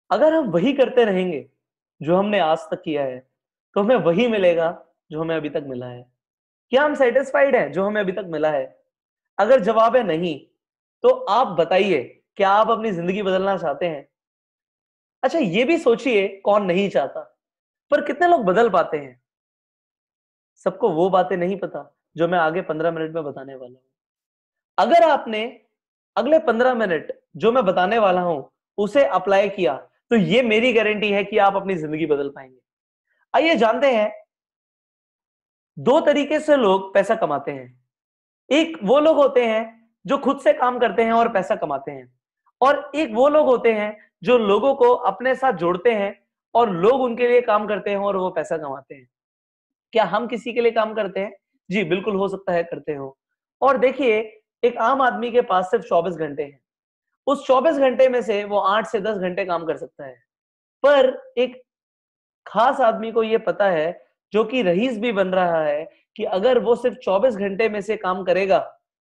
अगर हम वही करते रहेंगे जो हमने आज तक किया है, तो हमें वही मिलेगा जो हमें अभी तक मिला है। क्या हम सेटिस्फाइड हैं जो हमें अभी तक मिला है? अगर जवाब है नहीं, तो आप बताइए, क्या आप अपनी जिंदगी बदलना चाहते हैं? अच्छा, ये भी सोचिए कौन नहीं चाहता, पर कितने लोग बदल पाते हैं? सबको वो बातें नहीं पता जो मैं आगे 15 मिनट में बताने वाला हूं। अगर आपने अगले 15 मिनट जो मैं बताने वाला हूं उसे अप्लाई किया, तो ये मेरी गारंटी है कि आप अपनी जिंदगी बदल पाएंगे। आइए जानते हैं, दो तरीके से लोग पैसा कमाते हैं। एक वो लोग होते हैं जो खुद से काम करते हैं और पैसा कमाते हैं, और एक वो लोग होते हैं जो लोगों को अपने साथ जोड़ते हैं और लोग उनके लिए काम करते हैं और वो पैसा कमाते हैं। क्या हम किसी के लिए काम करते हैं? जी बिल्कुल, हो सकता है करते हो। और देखिए, एक आम आदमी के पास सिर्फ 24 घंटे हैं। उस 24 घंटे में से वो 8 से 10 घंटे काम कर सकता है। पर एक खास आदमी को ये पता है, जो कि रईस भी बन रहा है, कि अगर वो सिर्फ 24 घंटे में से काम करेगा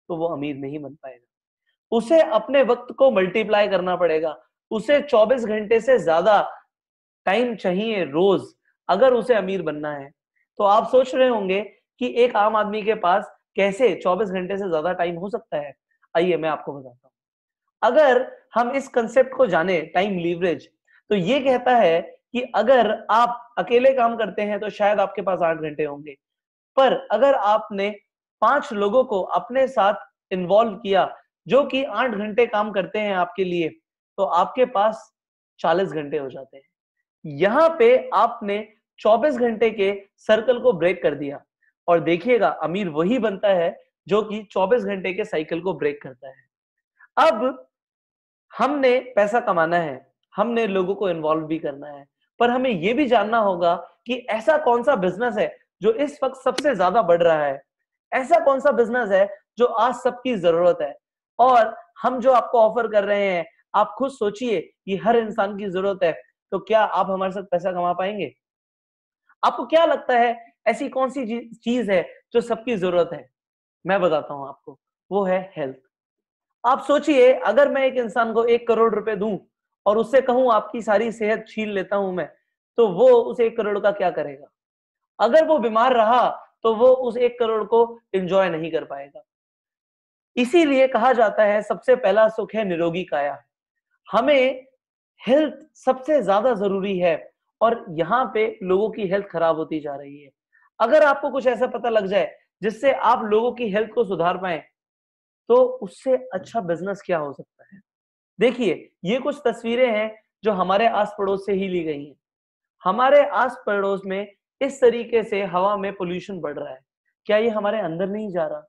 तो वो अमीर नहीं बन पाएगा। उसे अपने वक्त को मल्टीप्लाई करना पड़ेगा। उसे 24 घंटे से ज्यादा टाइम चाहिए रोज, अगर उसे अमीर बनना है। तो आप सोच रहे होंगे कि एक आम आदमी के पास कैसे 24 घंटे से ज्यादा टाइम हो सकता है। आइए मैं आपको बताता हूँ। अगर हम इस कंसेप्ट को जाने, टाइम लीवरेज, तो ये कहता है कि अगर आप अकेले काम करते हैं तो शायद आपके पास 8 घंटे होंगे, पर अगर आपने 5 लोगों को अपने साथ इन्वॉल्व किया जो कि 8 घंटे काम करते हैं आपके लिए, तो आपके पास 40 घंटे हो जाते हैं। यहां पे आपने 24 घंटे के सर्कल को ब्रेक कर दिया, और देखिएगा अमीर वही बनता है जो कि 24 घंटे के साइकिल को ब्रेक करता है। अब हमने पैसा कमाना है, हमने लोगों को इन्वॉल्व भी करना है, पर हमें यह भी जानना होगा कि ऐसा कौन सा बिजनेस है जो इस वक्त सबसे ज्यादा बढ़ रहा है। ऐसा कौन सा बिजनेस है जो आज सबकी जरूरत है, और हम जो आपको ऑफर कर रहे हैं, आप खुद सोचिए कि हर इंसान की जरूरत है। तो क्या आप हमारे साथ पैसा कमा पाएंगे? आपको क्या लगता है, ऐसी कौन सी चीज है जो सबकी जरूरत है? मैं बताता हूं आपको, वो है हेल्थ। आप सोचिए, अगर मैं एक इंसान को 1 करोड़ रुपए दूं और उससे कहूं आपकी सारी सेहत छीन लेता हूं मैं, तो वो उस 1 करोड़ का क्या करेगा? अगर वो बीमार रहा तो वो उस 1 करोड़ को एंजॉय नहीं कर पाएगा। इसीलिए कहा जाता है सबसे पहला सुख है निरोगी काया। हमें हेल्थ सबसे ज्यादा जरूरी है, और यहाँ पे लोगों की हेल्थ खराब होती जा रही है। अगर आपको कुछ ऐसा पता लग जाए जिससे आप लोगों की हेल्थ को सुधार पाए, तो उससे अच्छा बिजनेस क्या हो सकता है? देखिए, ये कुछ तस्वीरें हैं जो हमारे आस पड़ोस से ही ली गई हैं। हमारे आस पड़ोस में इस तरीके से हवा में पोल्यूशन बढ़ रहा है। क्या ये हमारे अंदर नहीं जा रहा?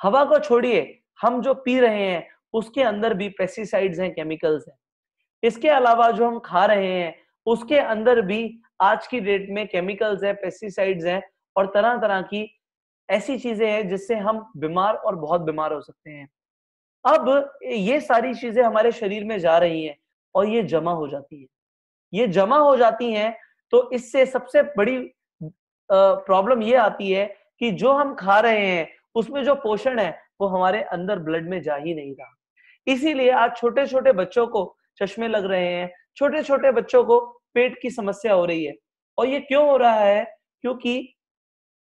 हवा को छोड़िए, हम जो पी रहे हैं उसके अंदर भी पेस्टिसाइड्स हैं, केमिकल्स हैं। इसके अलावा जो हम खा रहे हैं उसके अंदर भी आज की डेट में केमिकल्स है, पेस्टिसाइड्स हैं, और तरह तरह की ऐसी चीजें हैं जिससे हम बीमार और बहुत बीमार हो सकते हैं। अब ये सारी चीजें हमारे शरीर में जा रही हैं और ये जमा हो जाती है। ये जमा हो जाती हैं, तो इससे सबसे बड़ी प्रॉब्लम ये आती है कि जो हम खा रहे हैं उसमें जो पोषण है वो हमारे अंदर ब्लड में जा ही नहीं रहा। इसीलिए आज छोटे छोटे बच्चों को चश्मे लग रहे हैं, छोटे छोटे बच्चों को पेट की समस्या हो रही है। और ये क्यों हो रहा है? क्योंकि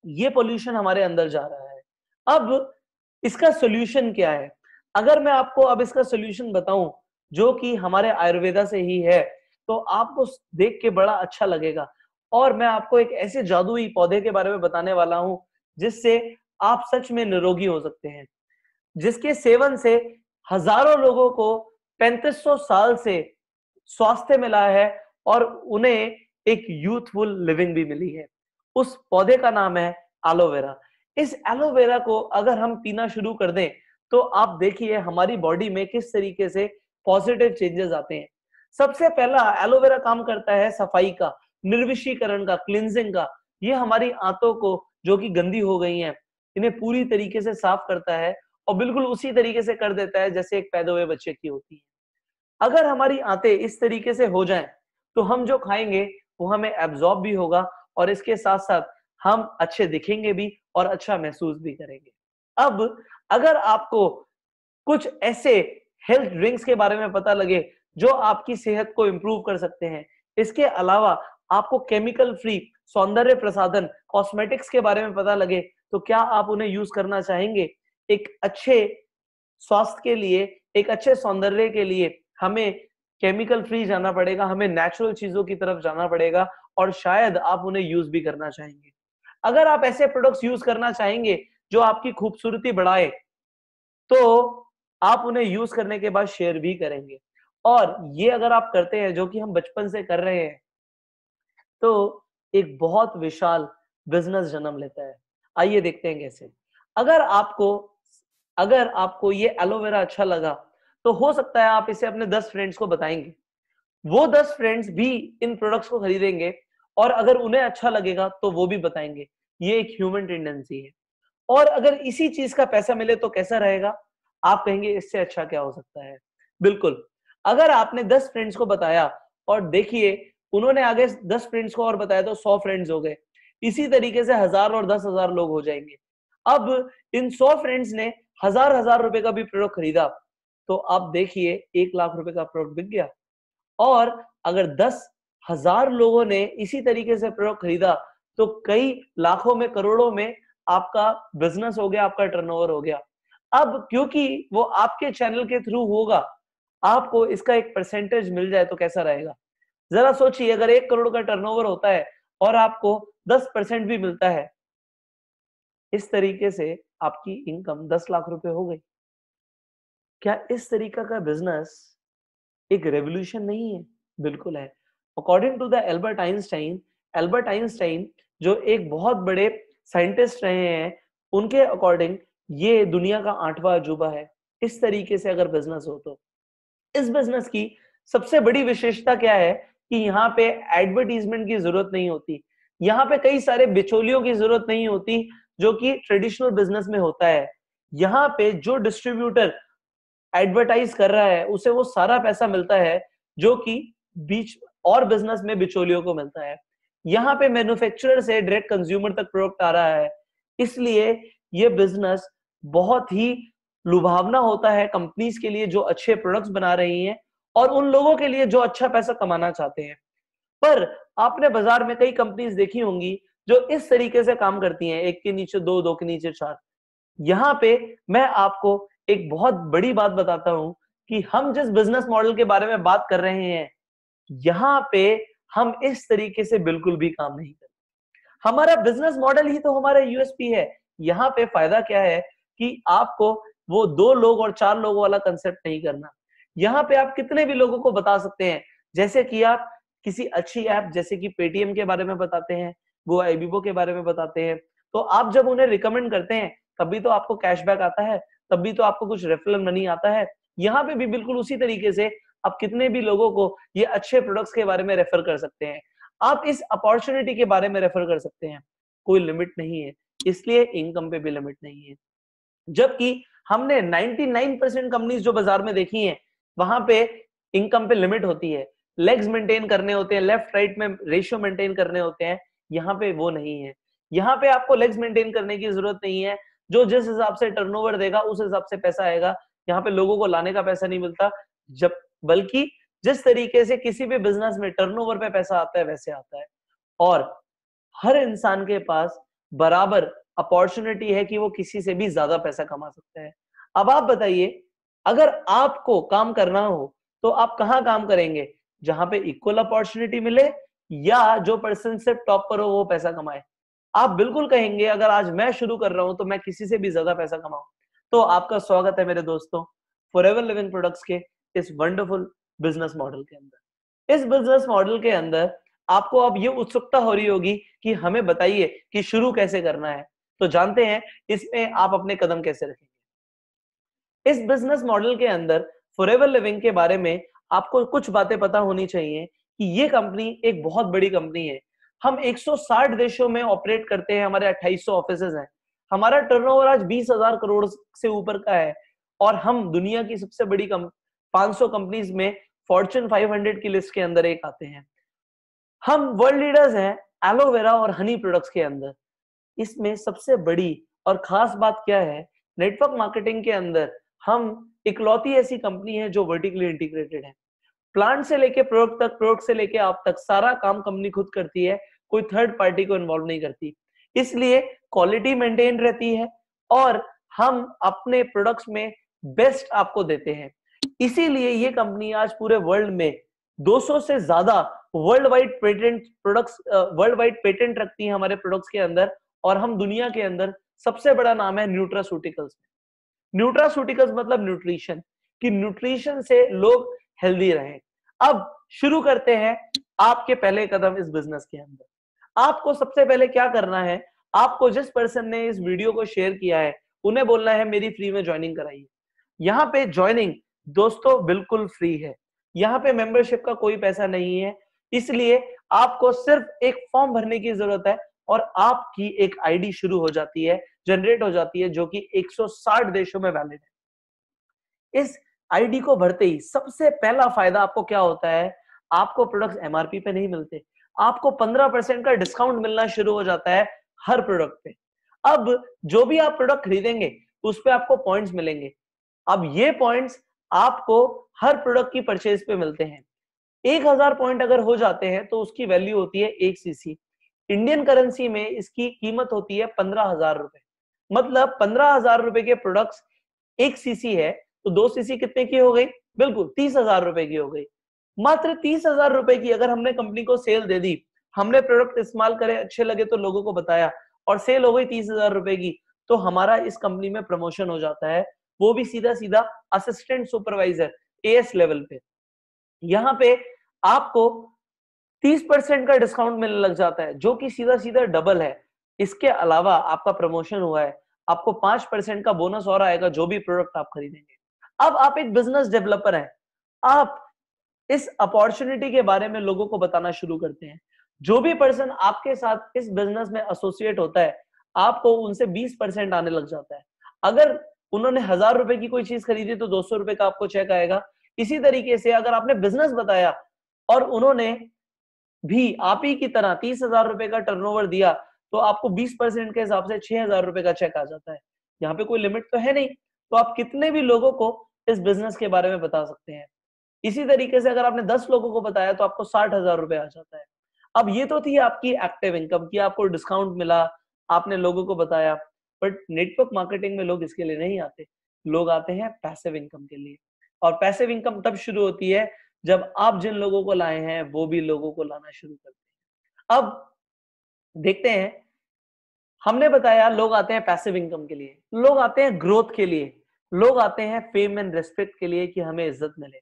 ये पोल्यूशन हमारे अंदर जा रहा है। अब इसका सोल्यूशन क्या है? अगर मैं आपको अब इसका सोल्यूशन बताऊं जो कि हमारे आयुर्वेदा से ही है, तो आपको देख के बड़ा अच्छा लगेगा। और मैं आपको एक ऐसे जादुई पौधे के बारे में बताने वाला हूं जिससे आप सच में निरोगी हो सकते हैं, जिसके सेवन से हजारों लोगों को 3500 साल से स्वास्थ्य मिला है और उन्हें एक यूथफुल लिविंग भी मिली है। उस पौधे का नाम है एलोवेरा। इस एलोवेरा को अगर हम पीना शुरू कर दें, तो आप देखिए हमारी बॉडी में किस तरीके से पॉजिटिव चेंजेस आते हैं। सबसे पहला एलोवेरा काम करता है सफाई का, निर्विषीकरण का, क्लिनजिंग का। ये हमारी आंतों को जो कि गंदी हो गई हैं, इन्हें पूरी तरीके से साफ करता है, और बिल्कुल उसी तरीके से कर देता है जैसे एक पैदा हुए बच्चे की होती है। अगर हमारी आंतें इस तरीके से हो जाएं, तो हम जो खाएंगे वो हमें एब्जॉर्ब भी होगा, और इसके साथ साथ हम अच्छे दिखेंगे भी और अच्छा महसूस भी करेंगे। अब अगर आपको कुछ ऐसे हेल्थ ड्रिंक्स के बारे में पता लगे जो आपकी सेहत को इंप्रूव कर सकते हैं। इसके अलावा आपको केमिकल फ्री सौंदर्य प्रसाधन कॉस्मेटिक्स के बारे में पता लगे तो क्या आप उन्हें यूज करना चाहेंगे? एक अच्छे स्वास्थ्य के लिए, एक अच्छे सौंदर्य के लिए हमें केमिकल फ्री जाना पड़ेगा, हमें नेचुरल चीजों की तरफ जाना पड़ेगा और शायद आप उन्हें यूज भी करना चाहेंगे। अगर आप ऐसे प्रोडक्ट्स यूज करना चाहेंगे जो आपकी खूबसूरती बढ़ाए, तो आप उन्हें यूज करने के बाद शेयर भी करेंगे। और ये अगर आप करते हैं, जो कि हम बचपन से कर रहे हैं, तो एक बहुत विशाल बिजनेस जन्म लेता है। आइए देखते हैं कैसे। अगर आपको अगर आपको ये एलोवेरा अच्छा लगा, तो हो सकता है आप इसे अपने 10 फ्रेंड्स को बताएंगे। वो 10 फ्रेंड्स भी इन प्रोडक्ट्स को खरीदेंगे और अगर उन्हें अच्छा लगेगा तो वो भी बताएंगे। ये एक ह्यूमन टेंडेंसी है। और अगर इसी चीज का पैसा मिले तो कैसा रहेगा? आप कहेंगे इससे अच्छा क्या हो सकता है? बिल्कुल। अगर आपने 10 फ्रेंड्स को बताया और देखिए उन्होंने आगे 10 फ्रेंड्स को और बताया तो 100 फ्रेंड्स हो गए। इसी तरीके से 1000 और 10,000 लोग हो जाएंगे। अब इन 100 फ्रेंड्स ने हजार हजार रुपए का भी प्रोडक्ट खरीदा, तो आप देखिए 1 लाख रुपए का प्रोडक्ट बिक गया। और अगर 10,000 लोगों ने इसी तरीके से प्रोडक्ट खरीदा, तो कई लाखों में, करोड़ों में आपका बिजनेस हो गया, आपका टर्नओवर हो गया। अब क्योंकि वो आपके चैनल के थ्रू होगा, आपको इसका एक परसेंटेज मिल जाए तो कैसा रहेगा? जरा सोचिए, अगर 1 करोड़ का टर्नओवर होता है और आपको 10% भी मिलता है, इस तरीके से आपकी इनकम 10 लाख रुपए हो गई। क्या इस तरीका का बिजनेस एक रेवोल्यूशन नहीं है? बिल्कुल है। According to the Albert Einstein जो एक बहुत बड़े साइंटिस्ट रहे हैं, उनके अकॉर्डिंग ये दुनिया का 8वां अजूबा है। इस तरीके से अगर बिजनेस हो तो इस बिजनेस की सबसे बड़ी विशेषता क्या है कि यहाँ पे एडवर्टीजमेंट की जरूरत नहीं होती। यहाँ पे कई सारे बिचौलियों की जरूरत नहीं होती, जो कि ट्रेडिशनल बिजनेस में होता है। यहाँ पे जो डिस्ट्रीब्यूटर एडवर्टाइज कर रहा है, उसे वो सारा पैसा मिलता है जो कि बीच और बिजनेस में बिचौलियों को मिलता है। यहाँ पे मैन्युफैक्चरर से डायरेक्ट कंज्यूमर तक प्रोडक्ट आ रहा है। इसलिए ये बिजनेस बहुत ही लुभावना होता है कंपनीज के लिए जो अच्छे प्रोडक्ट्स बना रही हैं और उन लोगों के लिए जो अच्छा पैसा कमाना चाहते हैं। पर आपने बाजार में कई कंपनीज देखी होंगी जो इस तरीके से काम करती हैं, एक के नीचे दो, दो के नीचे चार। यहाँ पे मैं आपको एक बहुत बड़ी बात बताता हूं कि हम जिस बिजनेस मॉडल के बारे में बात कर रहे हैं, यहाँ पे हम इस तरीके से बिल्कुल भी काम नहीं करते। हमारा बिजनेस मॉडल ही तो हमारा यूएसपी है। यहाँ पे फायदा क्या है कि आपको वो 2 लोग और 4 लोगों वाला कंसेप्ट नहीं करना। यहाँ पे आप कितने भी लोगों को बता सकते हैं, जैसे कि आप किसी अच्छी ऐप जैसे कि पेटीएम के बारे में बताते हैं, गो एबीबो के बारे में बताते हैं, तो आप जब उन्हें रिकमेंड करते हैं तभी तो आपको कैशबैक आता है, तभी तो आपको कुछ रेफरल मनी आता है। यहाँ पे भी बिल्कुल उसी तरीके से आप कितने भी लोगों को ये अच्छे प्रोडक्ट्स के बारे में रेफर कर सकते हैं। आप इस अपॉर्चुनिटी के बारे में रेफर कर सकते हैं। कोई लिमिट नहीं है, इसलिए इनकम पे भी लिमिट नहीं है। जबकि हमने 99% कंपनीज जो बाजार में देखी हैं, वहां पे इनकम पे लिमिट होती है, लेग्स मेंटेन करने होते हैं, लेफ्ट राइट में रेशियो मेंटेन करने होते हैं। यहाँ पे वो नहीं है। यहाँ पे आपको लेग्स मेंटेन करने की जरूरत नहीं है। जो जिस हिसाब से टर्नओवर देगा उस हिसाब से पैसा आएगा। यहाँ पे लोगों को लाने का पैसा नहीं मिलता, जब बल्कि जिस तरीके से किसी भी बिजनेस में टर्नओवर पे पैसा आता है वैसे आता है। और हर इंसान के पास बराबर अपॉर्चुनिटी है कि वो किसी से भी ज्यादा पैसा कमा सकता है। अब आप बताइए, अगर आपको काम करना हो तो आप कहां काम करेंगे? जहां पे इक्वल अपॉर्चुनिटी मिले या जो पर्सन से टॉप पर हो वो पैसा कमाए? आप बिल्कुल कहेंगे अगर आज मैं शुरू कर रहा हूं तो मैं किसी से भी ज्यादा पैसा कमाऊं। तो आपका स्वागत है मेरे दोस्तों, फॉरएवर लिविंग प्रोडक्ट्स के इस वंडरफुल बिजनेस मॉडल के अंदर। इस बिजनेस मॉडल के अंदर आपको अब ये उत्सुकता हो रही होगी कि हमें बताइए कि शुरू कैसे करना है। तो जानते हैं इसमें आप अपने कदम कैसे रखेंगे। इस बिजनेस मॉडल के अंदर फॉरएवर लिविंग के बारे में आपको कुछ बातें पता होनी चाहिए कि ये कंपनी एक बहुत बड़ी कंपनी है। हम 160 देशों में ऑपरेट करते हैं, हमारे 2800 ऑफिसेज हैं। हमारा टर्नओवर आज 20,000 करोड़ से ऊपर का है और हम दुनिया की सबसे बड़ी 500 कंपनीज में फॉर्च्यून 500 की लिस्ट के अंदर एक आते हैं। हम वर्ल्ड लीडर्स हैं एलोवेरा और हनी प्रोडक्ट्स के अंदर। इसमें सबसे बड़ी और खास बात क्या है, नेटवर्क मार्केटिंग के अंदर हम इकलौती ऐसी कंपनी है जो वर्टिकली इंटीग्रेटेड है। प्लांट से लेके प्रोडक्ट तक, प्रोडक्ट से लेके आप तक, सारा काम कंपनी खुद करती है, कोई थर्ड पार्टी को इन्वॉल्व नहीं करती। इसलिए क्वालिटी मेंटेन रहती है और हम अपने प्रोडक्ट्स में बेस्ट आपको देते हैं। इसीलिए ये कंपनी आज पूरे वर्ल्ड में 200 से ज्यादा वर्ल्ड वाइड पेटेंट रखती है हमारे प्रोडक्ट्स के अंदर, और हम दुनिया के अंदर सबसे बड़ा नाम है न्यूट्रास्यूटिकल्स। न्यूट्रास्यूटिकल्स मतलब न्यूट्रिशन, कि न्यूट्रिशन से लोग हेल्दी रहें। अब शुरू करते हैं आपके पहले कदम इस बिजनेस के अंदर। आपको सबसे पहले क्या करना है, आपको जिस पर्सन ने इस वीडियो को शेयर किया है उन्हें बोलना है मेरी फ्री में ज्वाइनिंग कराइए। यहाँ पे ज्वाइनिंग दोस्तों बिल्कुल फ्री है, यहाँ पे मेंबरशिप का कोई पैसा नहीं है। इसलिए आपको सिर्फ एक फॉर्म भरने की जरूरत है और आपकी एक आईडी शुरू हो जाती है, जनरेट हो जाती है, जो कि 160 देशों में वैलिड है। इस आईडी को भरते ही सबसे पहला फायदा आपको क्या होता है, आपको प्रोडक्ट्स एमआरपी पे नहीं मिलते, आपको 15% का डिस्काउंट मिलना शुरू हो जाता है हर प्रोडक्ट पे। अब जो भी आप प्रोडक्ट खरीदेंगे उस पे आपको पॉइंट्स मिलेंगे। अब ये पॉइंट्स आपको हर प्रोडक्ट की परचेज पे मिलते हैं। 1000 पॉइंट अगर हो जाते हैं तो उसकी वैल्यू होती है 1 सीसी। इंडियन करेंसी में इसकी कीमत होती है 15,000 रुपए। मतलब 15,000 रुपए के प्रोडक्ट्स 1 सीसी है तो 2 सीसी कितने की हो गई, बिल्कुल 30,000 रुपए की हो गई। मात्र 30,000 रुपए की अगर हमने कंपनी को सेल दे दी, हमने प्रोडक्ट इस्तेमाल करे, अच्छे लगे तो लोगों को बताया और सेल हो गई 30,000 रुपए की, तो हमारा इस कंपनी में प्रमोशन हो जाता है, वो भी सीधा सीधा असिस्टेंट सुपरवाइजर एएस लेवल पे। यहाँ पे आपको 30% का डिस्काउंट मिलने लग जाता है, जो कि सीधा सीधा डबल है। इसके अलावा आपका प्रमोशन हुआ है, आपको 5% का बोनस और आएगा जो भी प्रोडक्ट आप खरीदेंगे। अब आप एक बिजनेस डेवलपर हैं, आप इस अपॉर्चुनिटी के बारे में लोगों को बताना शुरू करते हैं। जो भी पर्सन आपके साथ इस बिजनेस में एसोसिएट होता है, आपको उनसे 20% आने लग जाता है। अगर उन्होंने 1000 रुपए की कोई चीज खरीदी तो 200 रुपए का आपको चेक आएगा। इसी तरीके से अगर आपने बिजनेस बताया और उन्होंने भी आप ही की तरह 30,000 रुपए का टर्नओवर दिया, तो आपको 20% के हिसाब से 6,000 रुपए का चेक आ जाता है। यहाँ पे कोई लिमिट तो है नहीं, तो आप कितने भी लोगों को इस बिजनेस के बारे में बता सकते हैं। इसी तरीके से अगर आपने 10 लोगों को बताया तो आपको 60,000 रुपए आ जाता है। अब ये तो थी आपकी एक्टिव इनकम की, आपको डिस्काउंट मिला, आपने लोगों को बताया। बट नेटवर्क मार्केटिंग में लोग इसके लिए नहीं आते, लोग आते हैं पैसिव इनकम के लिए। और पैसिव इनकम तब शुरू होती है जब आप जिन लोगों को लाए हैं वो भी लोगों को लाना शुरू करते हैं। अब देखते हैं, हमने बताया लोग आते हैं पैसिव इनकम के लिए, लोग आते हैं ग्रोथ के लिए, लोग आते हैं फेम एंड रेस्पेक्ट के लिए कि हमें इज्जत मिले।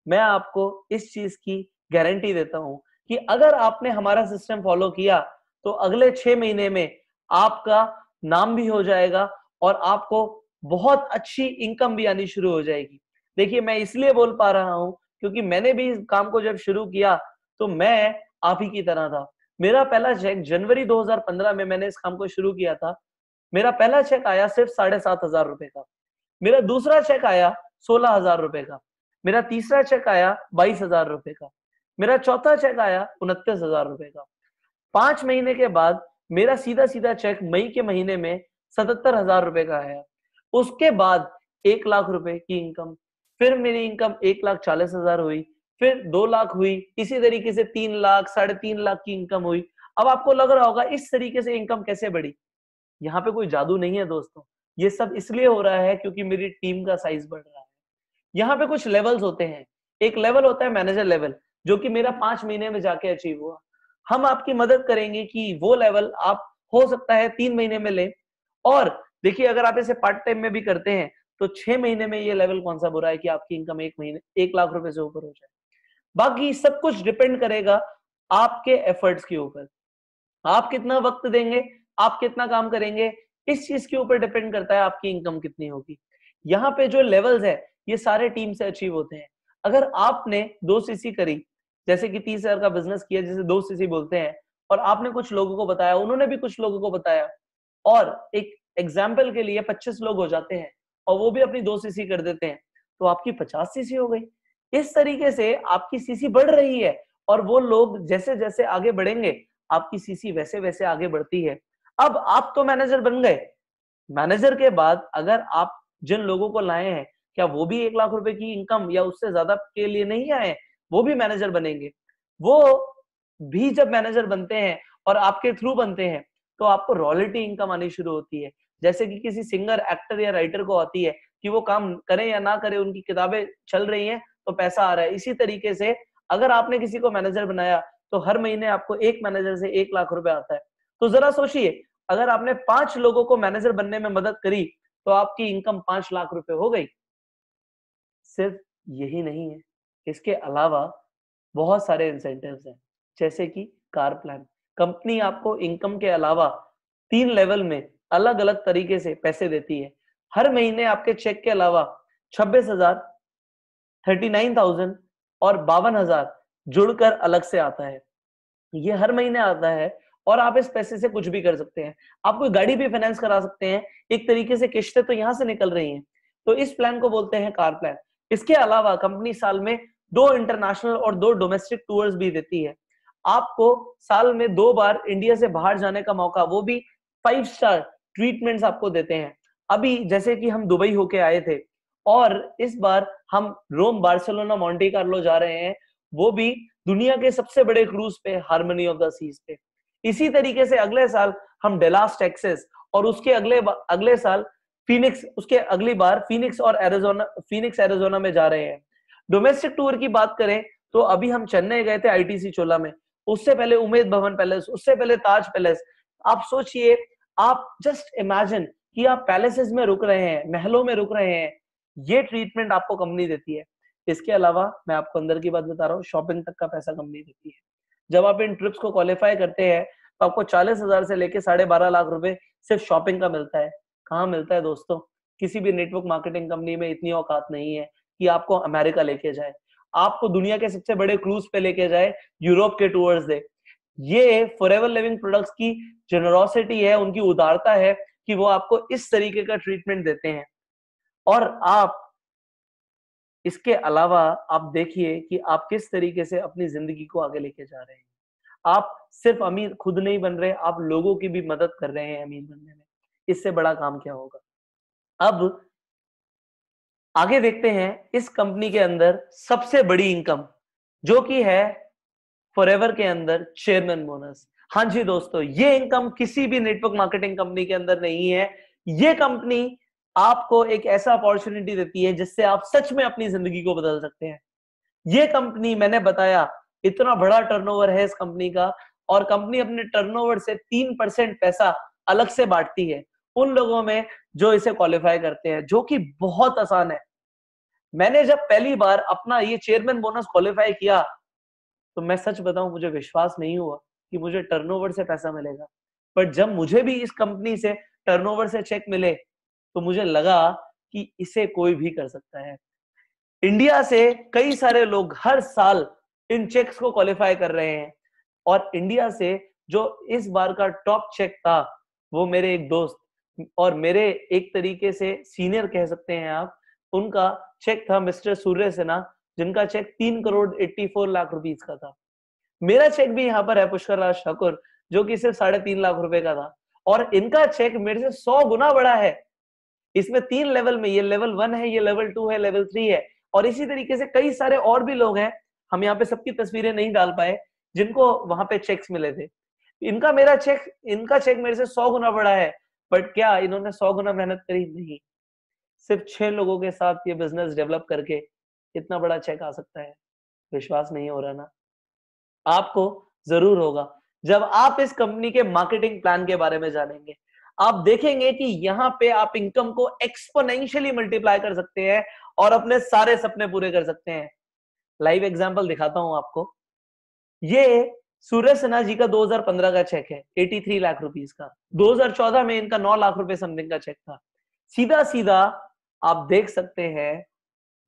मैं आपको इस चीज की गारंटी देता हूं कि अगर आपने हमारा सिस्टम फॉलो किया तो अगले 6 महीने में आपका नाम भी हो जाएगा और आपको बहुत अच्छी इनकम भी आनी शुरू हो जाएगी। देखिए, मैं इसलिए बोल पा रहा हूं क्योंकि मैंने भी इस काम को जब शुरू किया तो मैं आप ही की तरह था। मेरा पहला चेक जनवरी 2015 में मैंने इस काम को शुरू किया था। मेरा पहला चेक आया सिर्फ 7,500 रुपए का। मेरा दूसरा चेक आया 16,000 रुपए का। मेरा तीसरा चेक आया 22,000 रुपए का। मेरा चौथा चेक आया 29,000 रुपए का। 5 महीने के बाद मेरा सीधा सीधा चेक मई के महीने में 77,000 रुपए का आया। उसके बाद 1 लाख रुपए की इनकम, फिर मेरी इनकम 1,40,000 हुई, फिर 2 लाख हुई, इसी तरीके से 3 लाख, 3.5 लाख की इनकम हुई। अब आपको लग रहा होगा इस तरीके से इनकम कैसे बढ़ी? यहाँ पे कोई जादू नहीं है दोस्तों, ये सब इसलिए हो रहा है क्योंकि मेरी टीम का साइज बढ़ रहा है। यहाँ पे कुछ लेवल्स होते हैं। एक लेवल होता है मैनेजर लेवल, जो कि मेरा 5 महीने में जाके अचीव हुआ। हम आपकी मदद करेंगे कि वो लेवल आप हो सकता है 3 महीने में लें। और देखिए, अगर आप इसे पार्ट टाइम में भी करते हैं तो 6 महीने में ये लेवल कौन सा बुरा है कि आपकी इनकम 1 लाख रुपए से ऊपर हो जाए। बाकी सब कुछ डिपेंड करेगा आपके एफर्ट्स के ऊपर। आप कितना वक्त देंगे, आप कितना काम करेंगे, इस चीज के ऊपर डिपेंड करता है आपकी इनकम कितनी होगी। यहाँ पे जो लेवल्स है ये सारे टीम से अचीव होते हैं। अगर आपने 2 सीसी करी, जैसे कि 30,000 का बिजनेस किया जिसे 2 सीसी बोलते हैं, और आपने कुछ लोगों को बताया, उन्होंने भी कुछ लोगों को बताया, और एक एग्जाम्पल के लिए 25 लोग हो जाते हैं और वो भी अपनी 2 सीसी कर देते हैं, तो आपकी 50 सीसी हो गई। इस तरीके से आपकी सीसी बढ़ रही है और वो लोग जैसे जैसे आगे बढ़ेंगे आपकी सीसी वैसे वैसे आगे बढ़ती है। अब आप तो मैनेजर बन गए, मैनेजर के बाद अगर आप जिन लोगों को लाए हैं, क्या वो भी 1 लाख रुपए की इनकम या उससे ज्यादा के लिए नहीं आए? वो भी मैनेजर बनेंगे। वो भी जब मैनेजर बनते हैं और आपके थ्रू बनते हैं तो आपको रॉयल्टी इनकम आनी शुरू होती है। जैसे कि किसी सिंगर, एक्टर या राइटर को आती है कि वो काम करें या ना करें, उनकी किताबें चल रही हैं तो पैसा आ रहा है। इसी तरीके से अगर आपने किसी को मैनेजर बनाया तो हर महीने आपको एक मैनेजर से 1 लाख रुपए आता है। तो जरा सोचिए, अगर आपने 5 लोगों को मैनेजर बनने में मदद करी तो आपकी इनकम 5 लाख रुपए हो गई। सिर्फ यही नहीं है, इसके अलावा बहुत सारे इंसेंटिव्स हैं, जैसे कि कार प्लान। कंपनी आपको इनकम के अलावा 3 लेवल में अलग-अलग तरीके से पैसे देती है। हर महीने आपके चेक के अलावा 26,000, 39,000 और 52,000 जुड़कर अलग से आता है। ये हर महीने आता है और आप इस पैसे से कुछ भी कर सकते हैं। आप कोई गाड़ी भी फाइनेंस करा सकते हैं। एक तरीके से किस्तें तो यहाँ से निकल रही हैं। तो इस प्लान को बोलते हैं कार प्लान। इसके अलावा कंपनी साल में 2 इंटरनेशनल और 2 डोमेस्टिक टूर्स भी देती है। आपको साल में 2 बार इंडिया से बाहर जाने का मौका, वो भी 5 स्टार ट्रीटमेंट्स आपको देते हैं। अभी जैसे कि हम दुबई होके आए थे और इस बार हम रोम, बार्सिलोना, मोंटे कार्लो जा रहे हैं, वो भी दुनिया के सबसे बड़े क्रूज पे, हार्मनी ऑफ द सीज पे। इसी तरीके से अगले साल हम डेलास टेक्सास और उसके अगले साल फीनिक्स, उसके अगली बार फीनिक्स और एरिजोना में जा रहे हैं। डोमेस्टिक टूर की बात करें तो अभी हम चेन्नई गए थे आईटीसी चोला में, उससे पहले उमेद भवन पैलेस, उससे पहले ताज पैलेस। आप सोचिए, आप जस्ट इमेजिन कि आप पैलेसेस में रुक रहे हैं, महलों में रुक रहे हैं। ये ट्रीटमेंट आपको कंपनी देती है। इसके अलावा मैं आपको अंदर की बात बता रहा हूँ, शॉपिंग तक का पैसा कंपनी देती है। जब आप इन ट्रिप्स को क्वालिफाई करते हैं तो आपको 40,000 से लेके 12.5 लाख रुपए सिर्फ शॉपिंग का मिलता है। कहाँ मिलता है दोस्तों? किसी भी नेटवर्क मार्केटिंग कंपनी में इतनी औकात नहीं है कि आपको अमेरिका लेके जाए, आपको दुनिया के सबसे बड़े क्रूज पे लेके जाए, यूरोप के टूर्स दे। ये फॉरएवर लिविंग प्रोडक्ट्स की जेनरोसिटी है, उनकी उदारता है कि वो आपको इस तरीके का ट्रीटमेंट देते हैं। और आप इसके अलावा आप देखिए कि आप किस तरीके से अपनी जिंदगी को आगे लेके जा रहे हैं। आप सिर्फ अमीर खुद नहीं बन रहे, आप लोगों की भी मदद कर रहे हैं अमीर बनने में। इससे बड़ा काम क्या होगा? अब आगे देखते हैं इस कंपनी के अंदर सबसे बड़ी इनकम, जो कि है फॉरएवर के अंदर चेयरमैन बोनस। हाँ जी दोस्तों, ये इनकम किसी भी नेटवर्क मार्केटिंग कंपनी के अंदर नहीं है। ये कंपनी आपको एक ऐसा अपॉर्चुनिटी देती है जिससे आप सच में अपनी जिंदगी को बदल सकते हैं। ये कंपनी, मैंने बताया, इतना बड़ा टर्नओवर है इस कंपनी का, और कंपनी अपने टर्नओवर से 3% पैसा अलग से बांटती है उन लोगों में जो इसे क्वालिफाई करते हैं, जो कि बहुत आसान है। मैंने जब पहली बार अपना ये चेयरमैन बोनस क्वालिफाई किया तो मैं सच बताऊं, मुझे विश्वास नहीं हुआ कि मुझे टर्नओवर से पैसा मिलेगा। पर जब मुझे भी इस कंपनी से टर्नओवर से चेक मिले तो मुझे लगा कि इसे कोई भी कर सकता है। इंडिया से कई सारे लोग हर साल इन चेक्स को क्वालिफाई कर रहे हैं, और इंडिया से जो इस बार का टॉप चेक था वो मेरे एक दोस्त और मेरे एक तरीके से सीनियर कह सकते हैं आप, उनका चेक था मिस्टर सूर्य सिन्हा, जिनका चेक 3 करोड़ 84 लाख रुपीस का था। मेरा चेक भी यहाँ पर है पुष्कर राज ठाकुर, जो कि सिर्फ 3.5 लाख रुपए का था, और इनका चेक मेरे से 100 गुना बड़ा है। इसमें 3 लेवल में, ये लेवल 1 है, ये लेवल 2 है, लेवल 3 है, और इसी तरीके से कई सारे और भी लोग हैं, हम यहाँ पे सबकी तस्वीरें नहीं डाल पाए, जिनको वहां पे चेक्स मिले थे। इनका चेक मेरे से 100 गुना बड़ा है। बट क्या इन्होंने 100 गुना मेहनत करी? नहीं। सिर्फ 6 लोगों के साथ ये बिजनेस डेवलप करके इतना बड़ा चेक आ सकता है। विश्वास नहीं हो रहा ना? आपको जरूर होगा जब आप इस कंपनी के मार्केटिंग प्लान के बारे में जानेंगे। आप देखेंगे कि यहाँ पे आप इनकम को एक्सपोनेंशियली मल्टीप्लाई कर सकते हैं और अपने सारे सपने पूरे कर सकते हैं। लाइव एग्जांपल दिखाता हूं आपको। ये सूर्य सिन्हा जी का 2015 का चेक है, 83 लाख रुपीस का। 2014 में इनका 9 लाख रुपए समथिंग का चेक था। सीधा सीधा आप देख सकते हैं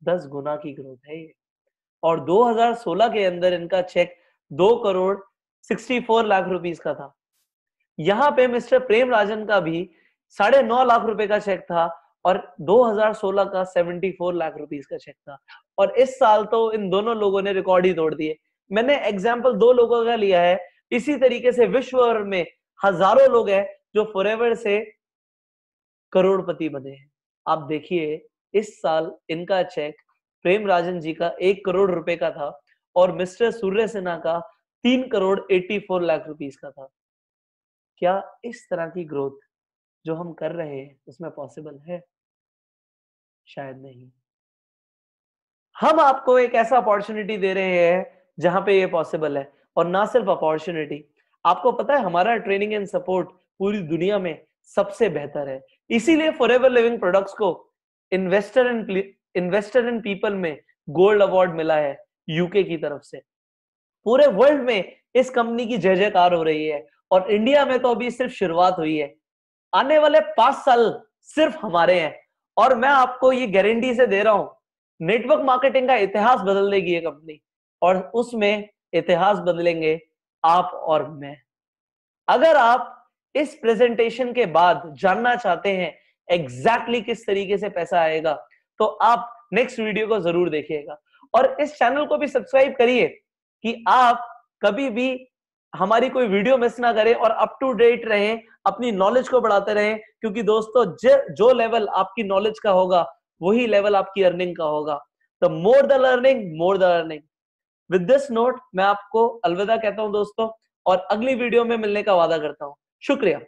10 गुना की ग्रोथ है ये। और 2016 के अंदर इनका चेक 2 करोड़ 64 लाख रुपीस का था। यहाँ पे मिस्टर प्रेम राजन का भी 9.5 लाख रुपए का चेक था, और 2016 का 74 लाख रुपीस का चेक था। और इस साल तो इन दोनों लोगों ने रिकॉर्ड ही तोड़ दिए। मैंने एग्जाम्पल 2 लोगों का लिया है, इसी तरीके से विश्व भर में हजारों लोग हैं जो फॉरएवर से करोड़पति बने हैं। आप देखिए, इस साल इनका चेक प्रेम राजन जी का 1 करोड़ रुपए का था, और मिस्टर सूर्य सिन्हा का 3,84,00,000 का था। क्या इस तरह की ग्रोथ जो हम कर रहे हैं उसमें पॉसिबल है? शायद नहीं। हम आपको एक ऐसा अपॉर्चुनिटी दे रहे हैं जहां पे ये पॉसिबल है, और ना सिर्फ अपॉर्चुनिटी, आपको पता है हमारा ट्रेनिंग एंड सपोर्ट पूरी दुनिया में सबसे बेहतर है। इसीलिए फॉरएवर लिविंग प्रोडक्ट्स को इन्वेस्टर एंड पीपल में गोल्ड अवार्ड मिला है यूके की तरफ से। पूरे वर्ल्ड में इस कंपनी की जय जयकार हो रही है, और इंडिया में तो अभी सिर्फ शुरुआत हुई है। आने वाले 5 साल सिर्फ हमारे हैं, और मैं आपको ये गारंटी से दे रहा हूं, नेटवर्क मार्केटिंग का इतिहास बदल देगी ये कंपनी, और उसमें इतिहास बदलेंगे आप और मैं। अगर आप इस प्रेजेंटेशन के बाद जानना चाहते हैं एग्जैक्टली किस तरीके से पैसा आएगा, तो आप नेक्स्ट वीडियो को जरूर देखिएगा, और इस चैनल को भी सब्सक्राइब करिए कि आप कभी भी हमारी कोई वीडियो मिस ना करें और अप टू डेट रहें, अपनी नॉलेज को बढ़ाते रहें। क्योंकि दोस्तों जो लेवल आपकी नॉलेज का होगा वही लेवल आपकी अर्निंग का होगा। The more the learning, more the earning. With this note मैं आपको अलविदा कहता हूं दोस्तों, और अगली वीडियो में मिलने का वादा करता हूं। शुक्रिया।